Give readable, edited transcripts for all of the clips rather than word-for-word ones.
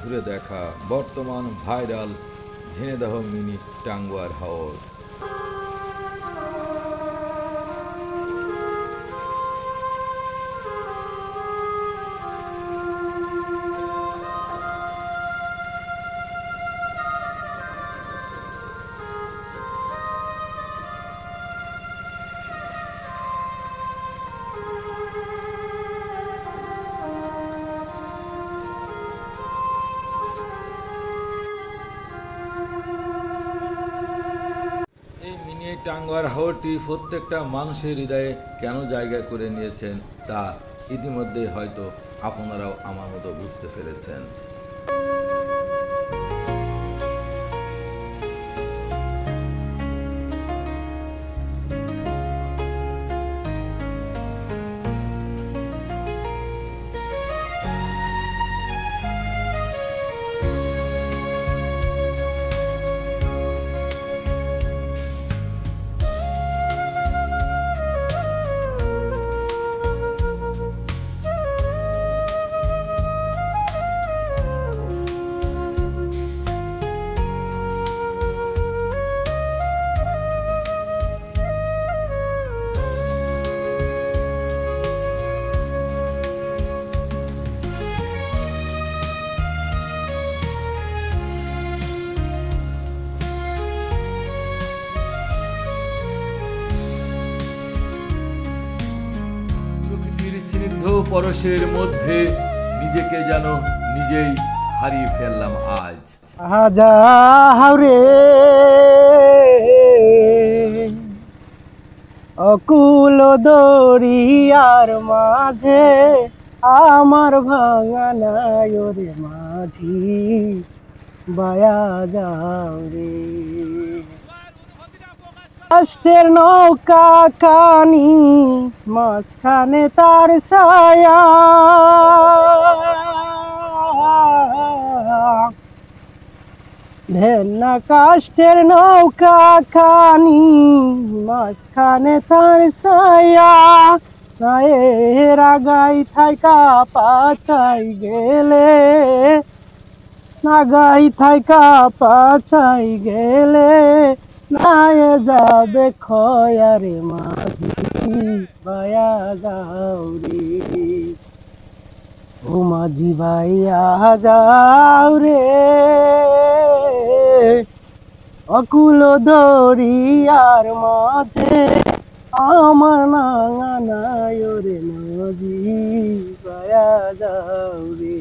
ঘুরে দেখা বর্তমান ভাইরাল ঝিনেদাহ মিনি টাঙ্গুয়ার হাওর। টাঙ্গুয়ার হাওরটি প্রত্যেকটা মানুষের হৃদয়ে কেন জায়গা করে নিয়েছেন তা ইতিমধ্যে হয়তো আপনারাও আমার মতো বুঝতে পেরেছেন। পরশের মধ্যে নিজেকে যেন নিজেই হারিয়ে ফেললাম আজ। হাজারে অকুল দরিয়ার মাঝে আমার ভাঙা নাই রে মাঝি বায়া যাও রে। কষ্টের নৌকা কানি মাঝখানে তার ছায়া, ভেন্না কাষ্টের নৌকা কানি মাঝখানে তার ছায়া, গায়ের আগাই থাইকা পাচাই গেলে, নাগাই থাইকা পাচাই গেলে নায়ে যাবে খয়ারে মাঝি বায়া যাও রে। ও মাঝি বায়া যাও রে অকুল দরিয়ার মাঝে আমার নাঙা নাই রে মাঝি বায়া যাও রে।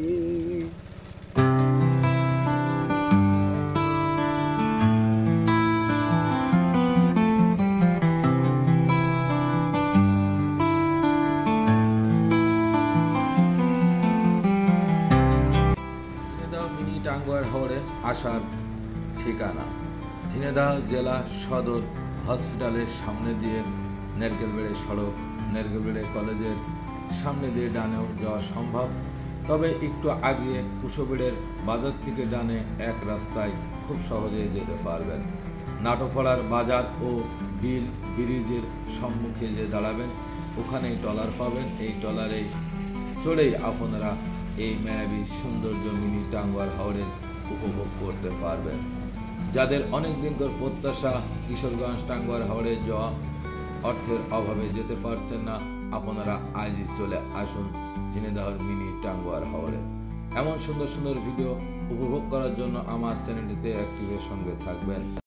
টাঙ্গুয়ার হাওরে আসার ঠিকানা ঝিনেদাহ জেলা সদর হসপিটালের সামনে দিয়ে নেরকেলবেড়ে সড়ক, নেরকেলবেড়ে কলেজের সামনে দিয়ে ডানেও যাওয়া সম্ভব, তবে একটু আগে কুশোবেড়ের বাজার থেকে ডানে এক রাস্তায় খুব সহজে যেতে পারবেন। নাটোপাড়ার বাজার ও বিল ব্রিজের সম্মুখে যে দাঁড়াবেন ওখানেই ট্রলার পাবেন। এই ট্রলারে চড়েই আপনারা এই মায়াবী সৌন্দর্য মিনি টাঙ্গুয়ার হাওরের উপভোগ করতে পারবেন। যাদের অনেক দিনকার প্রত্যাশা কিশোরগঞ্জ টাঙ্গুয়ার হাওরে যাওয়া, অর্থের অভাবে যেতে পারছেন না, আপনারা আজই চলে আসুন ঝিনেদাহর মিনি টাঙ্গুয়ার হাওরে। এমন সুন্দর সুন্দর ভিডিও উপভোগ করার জন্য আমার চ্যানেলটিতে অ্যাক্টিভের সঙ্গে থাকবেন।